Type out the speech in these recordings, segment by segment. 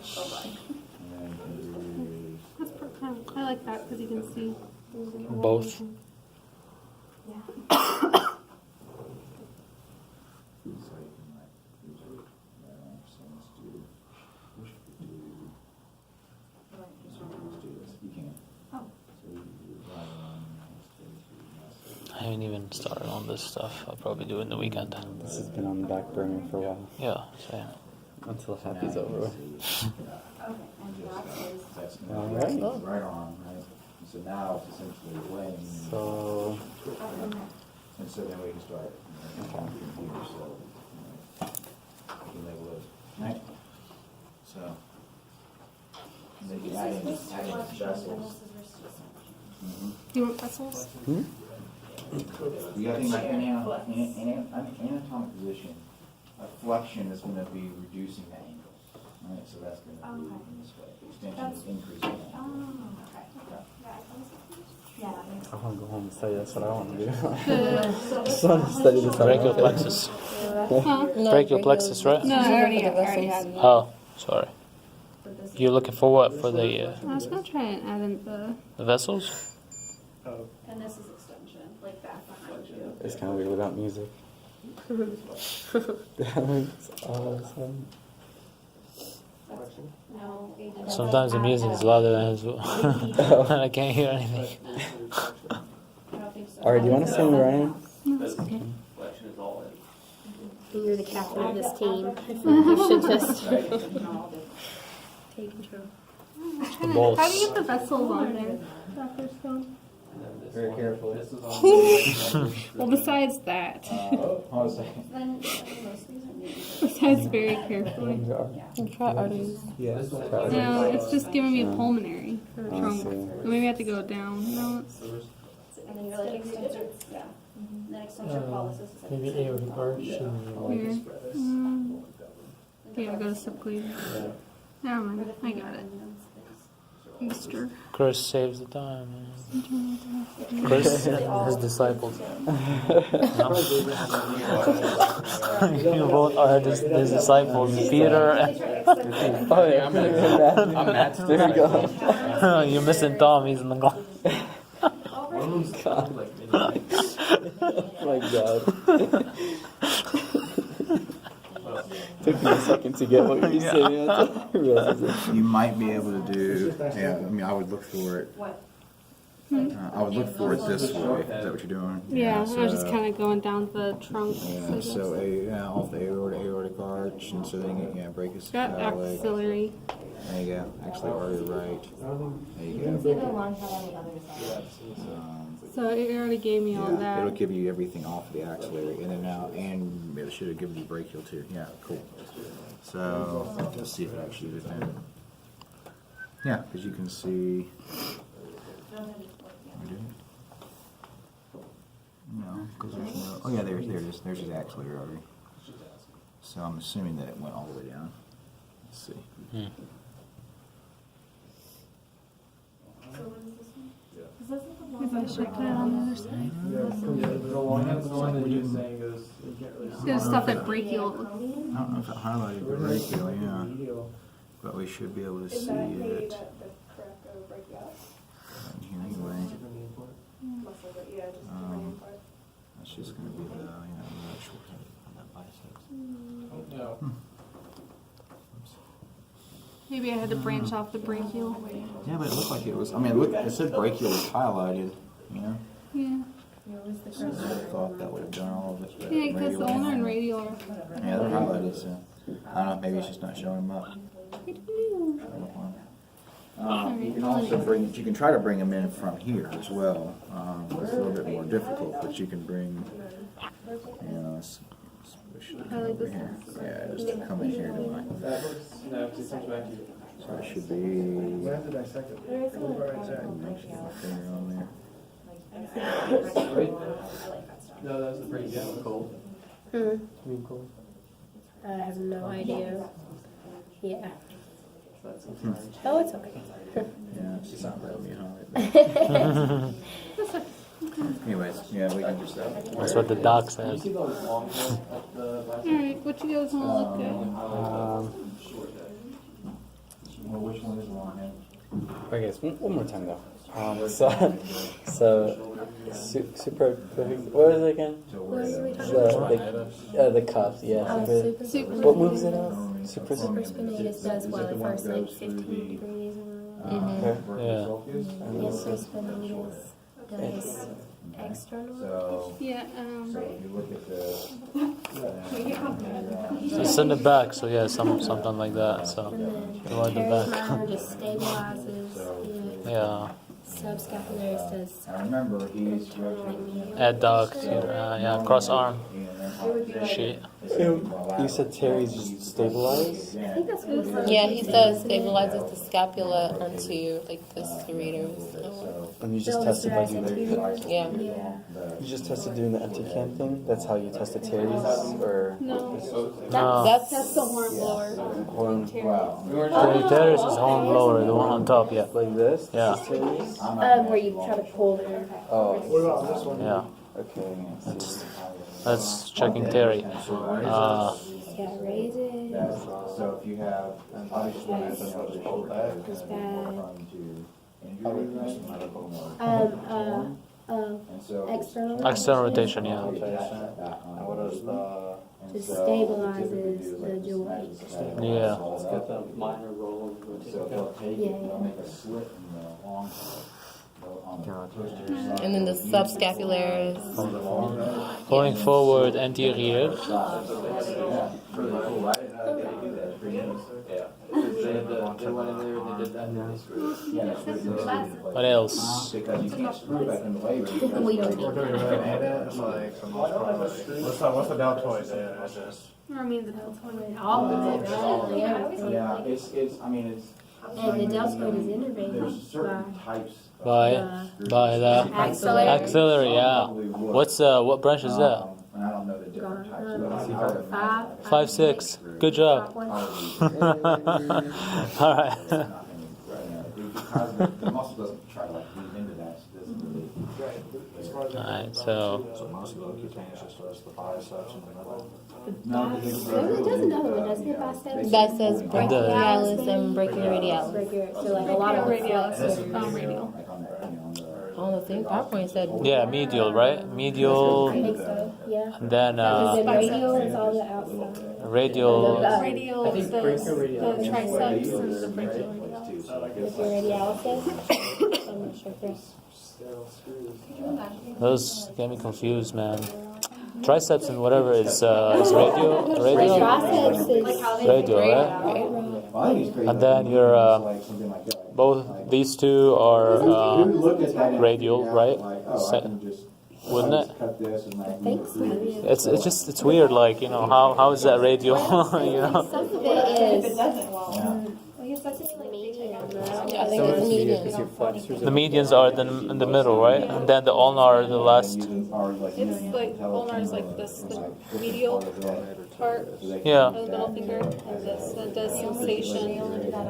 And then That's I like that because you can see Both. Yeah. so you can like usually so let's do let's do this. You can. Oh. So you do right on. I haven't even started on this stuff. I'll probably do it in the weekend. This has been on the back burner for a while. Yeah, same. Until happy's over with. Okay, and that is. That's All gonna right. be right on, right? So now it's essentially weighing. So, And so then we can start. From here, so you can label it, right? So. And then you add in vessels. You want vessels? You got things like anatomic position, a flexion is gonna be reducing the angle, right? So that's gonna be in this way. Extension is increasing the angle. Yeah. I want to go home and study. That's what I want to do. I just want to study this. Brachial plexus. Brachial plexus, right? No, I already had. Oh, sorry. You're looking for what? For the I was gonna try and add in the vessels? And this is extension, like back behind you. It's kind of weird without music. That makes all of a sudden. No, Sometimes the music is louder than his I can't hear anything. Alright, do you want to sing Ryan? You're the captain of this team. I feel like you should just take control. How do you get the vessels on there? Dr. Stone? Very carefully. Well, besides that. Hold on a second. Then most of these are new. Besides very carefully. Try arteries. Yeah. No, it's just giving me a pulmonary for the I trunk. see. Maybe I have to go down. No, it's And then you're like extensor, yeah. And then extensor pollicis is like. Maybe aortic arch and here. Yeah, go to subclavian. Never mind, I got it. Mister. Chris saves the time. Man. Chris and his disciples. You both are his disciples, Peter and Oh yeah, I'm Matt. There we go. you're missing Tom. He's in the glass. Oh my god. Took me a second to get what you were saying. I realized it. You might be able to do, yeah, I mean, I would look for it. I would look for it this way. Is that what you're doing? Yeah, I was just so- kind of going down the trunk. Yeah, so off the aortic arch, and so then you break his Got cephalic. axillary. There you go. Actually, artery right. There you go. So it already gave me all It'll that. give you everything off of the axillary, and then now, and it should have given you brachial too. Yeah, cool. So let's see if it actually is there. Yeah, because you can see. No, because there's no. Oh yeah, there it is. There's his axillary artery. So I'm assuming that it went all the way down. Let's see. Maybe I should put it on the other side. the one that you're saying goes, you can't really see. There's stuff at brachial. I don't know if it highlighted the brachial, yeah, but we should be able to see it. Anyway, that's just going to be the actual on that biceps. No. Maybe I had to branch off the brachial. Yeah, but it looked like it was. I mean, it said brachial was highlighted. You know, Yeah. so I thought that would have done all of it. but Yeah, because the radial- ulnar and radial are. Yeah, they're highlighted. So I don't know. Maybe it's just not showing them up. You can also bring. You can try to bring them in from here as well. It's a little bit more difficult, but you can bring. Push it I like over this here. Yeah, just to come in here to my. That looks, no, it comes back to you. So it should be. When did I dissect it? Finger on there. No, that was the pretty cold. Cold. I have no idea. Yeah. Oh, it's okay. Yeah, it's just not letting me highlight that. Anyways, yeah, we can just. That's what the doc says. See those long ones at the Alright, what you guys want to look at? I guess one more time though. Super. What is it again? The cup. Yeah. Super What moves it out? Super. Super spinatus does well at first, like 15 degrees around. Okay. Yeah. Super spinatus does external. So, Yeah, so if you look at the. So send it back. So yeah, something like that. So And then divide it back. perismimer just stabilizes it. Yeah. Subscapularis does Now remember, he's rotating. Adduct. Yeah. Cross arm. Shit. You said Terry's just stabilize? I think that's what it said. Yeah, he says stabilizes the scapula onto like the serrators. And you just tested by doing Yeah. Yeah. you just tested doing the empty cam thing? That's how you tested Terry's or no. No. That's That's the horn blower. horn Wow. Terrace is horn blower, the one on top. Yeah. like this? Yeah. This is Terry's? Where you try to pull the air. Oh, Yeah. okay. That's checking Terry. Yeah, raise it. So if you have, obviously, that's another issue. It's bad. And so. External. External rotation. Yeah. What is the Just stabilizes the joint. Yeah. let's get the minor roll of So they'll take Yeah, it, they'll yeah. make a slit in the long side. On the posterior side. and then the subscapularis. Going forward anterior. What else? Because you can't screw back in the labor. We don't need What's the deltoid there? That's just. I mean, the deltoid. all of it, right? Yeah. Yeah, it's, I mean, it's. And the deltoid is innervated There's certain types. By the axillary. axillary. Yeah. What's what branch is that? And I don't know the different types. But I would imagine 5-6. Good job. probably All right. it's not any, because the muscle doesn't try to like move into that, so it doesn't really. All right. So No, It really does another one, doesn't it? Biceps? That says brachialis and brachioradialis. Regular. So like a lot of Radialis. flexors. Radial. Like on that, on the. On the thing, PowerPoint said. yeah, medial, right? I Medial, think so, yeah. and then And then radial is all the outside. radial. Radial is the triceps and the brachioradialis. With your radialysis. I'm not sure, Chris. Those get me confused, man. Triceps and whatever is radio, radio, Triceps is radio, right? right. Well, I think it's crazy. And then your Like something like that. both these two are You look at that and radial, figure out, right? like, oh, I can just. Wouldn't it? Cut this and like. Think so, yeah. It's just it's weird, like how is that radial? you know. Some of it is. Yeah. I think it's median. It's your flexors. The medians are in the middle, right? And then the ulnar are the last. It's like ulnar is like this, the medial part Yeah. of the middle finger, and this that does sensation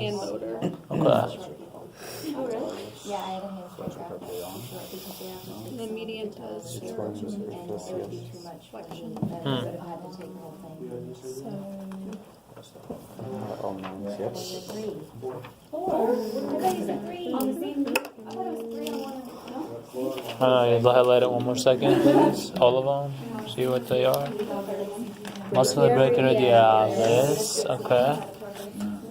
and motor. Okay. Yeah, I have a hamstring strap. And the median does And it would be too much flexion. I have to take the whole thing. Oh, no, yes. Three. Four. I thought you said three. On the same. I thought it was three on one. You highlight it one more second, please. All of them. See what they are. Muscular brachioradialis. Okay.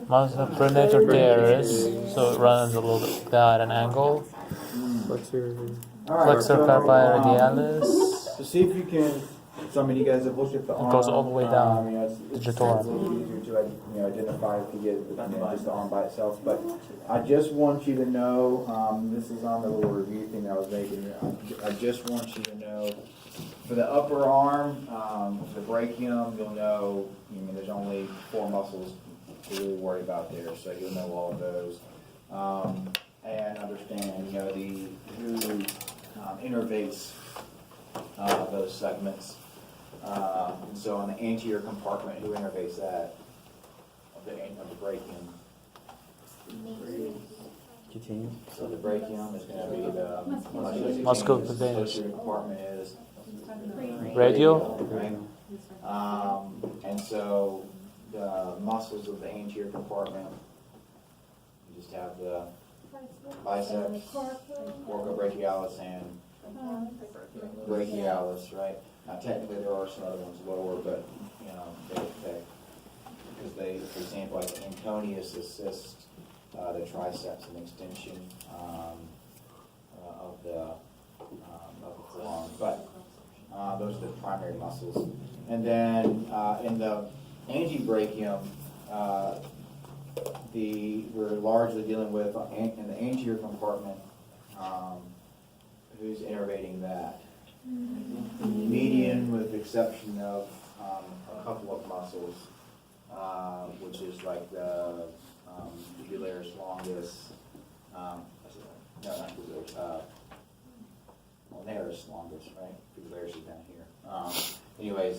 Muscular pronator teres. So it runs a little bit like that at an angle. Flexor. Flexor carpi radialis. So see if you can. So I mean, you guys have looked at the arm. goes all the way down. It's Digital it's easier to identify if you get just the arm by itself. But I just want you to know, this is on the little review thing I was making. I just want you to know, for the upper arm, the brachium, you'll know. I mean, there's only 4 muscles to really worry about there, so you'll know all of those. And understand, who innervates those segments. So on the anterior compartment, who innervates that of the brachium? Continue. So the brachium is going to be the Musculocutaneous. posterior compartment is Radial. right? And so the muscles of the anterior compartment, you just have the bicep, orthobrachialis, and brachialis, right? Now technically there are some other ones lower, but you know, because they, for example, like Antonius assist the triceps and extension of the forearm. But those are the primary muscles. And then in the antebrachium, we're largely dealing with in the anterior compartment, who's innervating that. Median, with the exception of a couple of muscles, which is like the uvularis longus, no, not uvularis, ulnaris longus, right? Uvularis is down here. Anyways,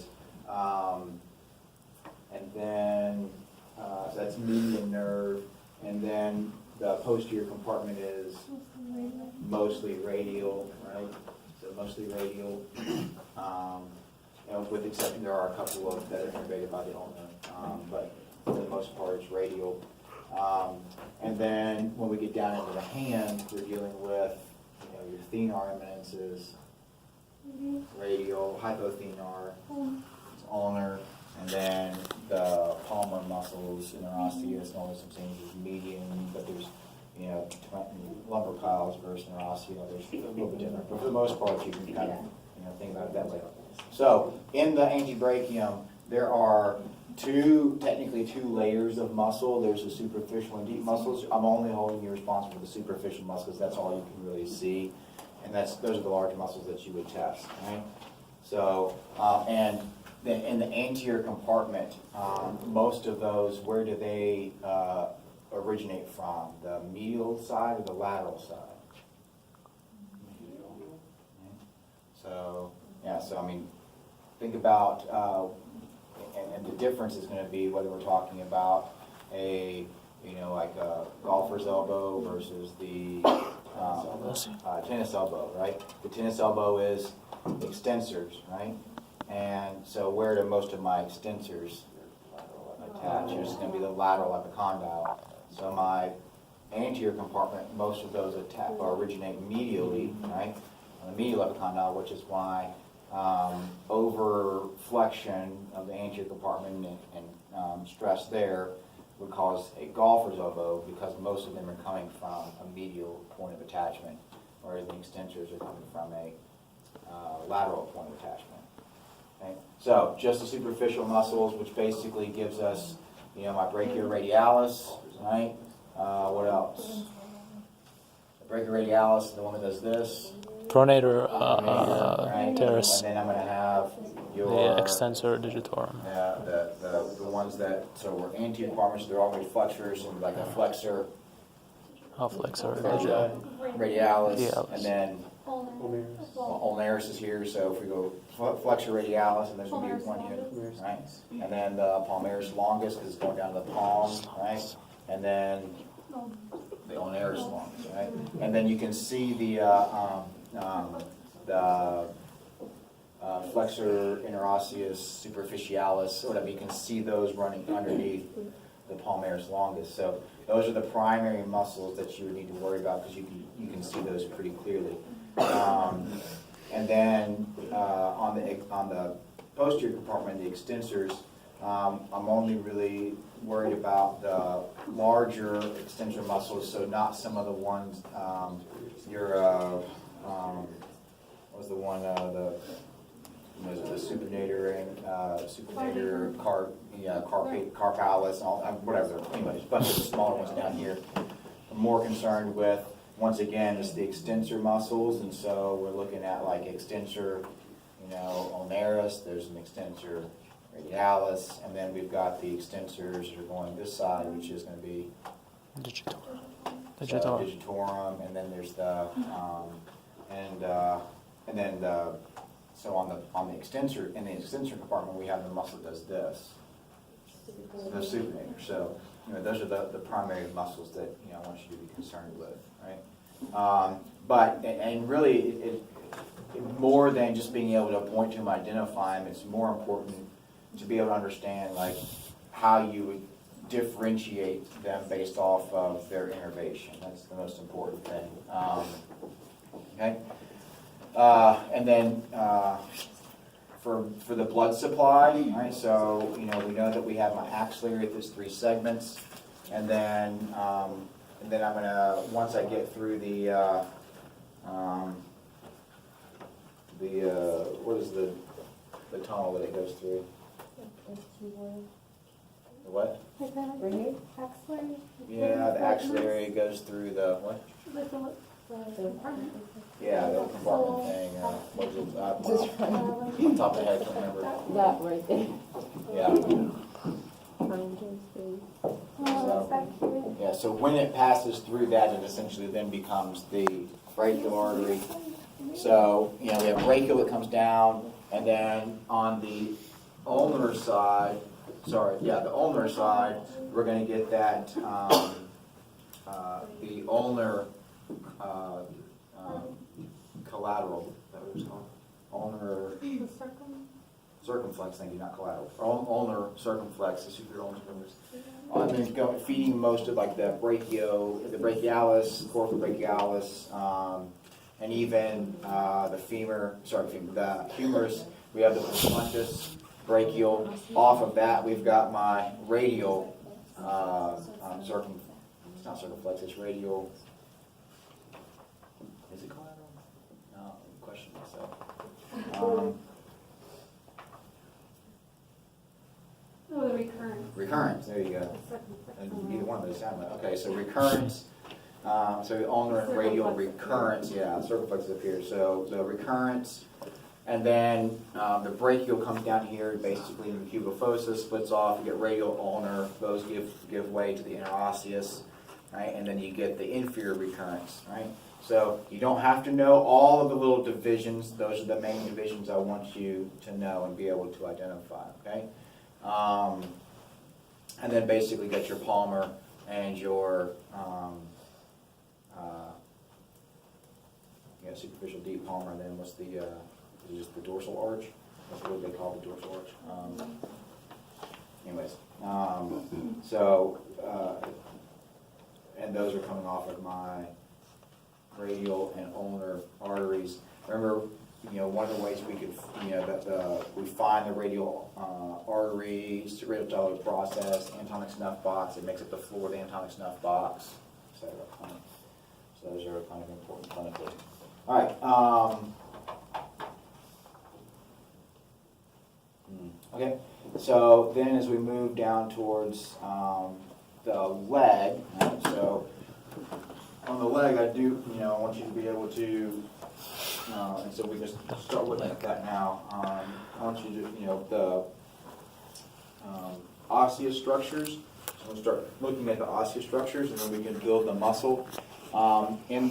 and then so that's median nerve, and then the posterior compartment is mostly radial, right? So mostly radial, with the exception there are a couple of that are innervated by the ulna, but for the most part it's radial. And then when we get down into the hand, we're dealing with your thenar eminences, radial, hypothenar, it's ulnar, and then the palmar muscles, interosseous, and all those things is median, but there's lumbricoids versus interosseous, there's a little bit different, but for the most part you can kind of think about it that way. So in the antebrachium there are technically two layers of muscle. There's the superficial and deep muscles. I'm only holding you responsible for the superficial muscles. That's all you can really see, and those are the large muscles that you would test, right? So and then in the anterior compartment, most of those, where do they originate from? The medial side or the lateral side? So yeah, so I mean, think about. And the difference is going to be whether we're talking about like a golfer's elbow versus the tennis elbow, right? The tennis elbow is extensors, right? And so where do most of my extensors attach? It's going to be the lateral epicondyle. So my anterior compartment, most of those originate medially, right? On the medial epicondyle, which is why over flexion of the anterior compartment and stress there would cause a golfer's elbow, because most of them are coming from a medial point of attachment, whereas the extensors are coming from a lateral point of attachment. Okay? So just the superficial muscles, which basically gives us, my brachioradialis, right? What else? The brachioradialis, the one that does this. Pronator right? teres. And then I'm going to have your The extensor digitorum. Yeah, the ones that, so we're anterior compartments, they're always flexors, and like a flexor, Flexor radialis, and then ulnaris is here, so if we go flexor radialis, and there's going to be one here, right? And then the palmaris longus, because it's going down to the palm, right? And then the ulnaris longus, right? And then you can see the flexor interosseous superficialis, or whatever. You can see those running underneath the palmaris longus. So those are the primary muscles that you would need to worry about, because you can see those pretty clearly. And then on the posterior compartment, the extensors, I'm only really worried about the larger extensor muscles, so not some of the ones what was the one the supinator and supinator carpalis and all, whatever. Anyways, a bunch of smaller ones down here. I'm more concerned with, once again, is the extensor muscles, and so we're looking at like extensor, ulnaris. There's an extensor radialis, and then we've got the extensors that are going this side, which is going to be digitorum, and then there's the and then so on the extensor, in the extensor compartment, we have the muscle that does this, the supinator. So those are the primary muscles that I want you to be concerned with, right? But really, it more than just being able to point to them, identify them, it's more important to be able to understand like how you would differentiate them based off of their innervation. That's the most important thing. Okay. And then for the blood supply, right? So we know that we have my axillary at these 3 segments, and then I'm gonna, once I get through the what is the tunnel that it goes through? The what? Yeah, the axillary goes through the what? Yeah, the compartment thing. What is it? On top of the head, I can't remember. That right there. Yeah. Yeah. So when it passes through that, it essentially then becomes the brachial artery. So we have brachial that comes down, and then on the ulnar side. The ulnar side, we're going to get that, the ulnar collateral, that was called? Ulnar circumflex, thank you, not collateral. Ulnar circumflex, the superior ulnar circumflex. And then feeding most of like the brachialis, coracobrachialis, and even the humerus. We have the frontis. Brachial. Off of that, we've got my radial it's not circumflex, it's radial. Is it collateral? No, I'm questioning myself. Oh, the recurrence. Recurrence, there you go. And neither one of those sound like. Okay, so recurrence. So ulnar and radial recurrence, circumflex is up here. So the recurrence. And then the brachial comes down here, basically in the pubal fossa, splits off. You get radial, ulnar. Those give way to the interosseous, right? And then you get the inferior recurrence, right? So you don't have to know all of the little divisions. Those are the main divisions I want you to know and be able to identify, okay? And then basically get your palmar and your superficial deep palmar. And then what's the just the dorsal arch? That's what they call the dorsal arch. And those are coming off of my radial and ulnar arteries. Remember, one of the ways we could, we find the radial arteries, radial tubular process, anatomic snuff box. It makes up the floor of the anatomic snuff box, etc. So those are kind of important clinically. All right. Okay, so then as we move down towards the leg, right, so on the leg I do, I want you to be able to, and so we just start looking at that now. I want you to, the osseous structures. So we'll start looking at the osseous structures, and then we can build the muscle. In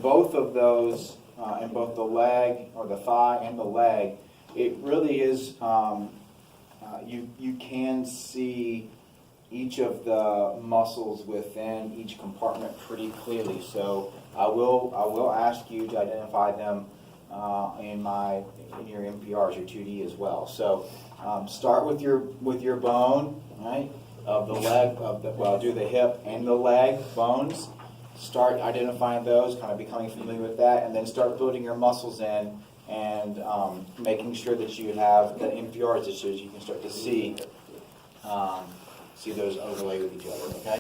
both of those, in both the leg or the thigh and the leg, it really is. You can see each of the muscles within each compartment pretty clearly. So I will ask you to identify them in your MPRs, your 2D as well. So start with your bone, right, of the leg, do the hip and the leg bones. Start identifying those, kind of becoming familiar with that, and then start building your muscles in and making sure that you have the MPRs so you can start to see those overlay with each other, okay?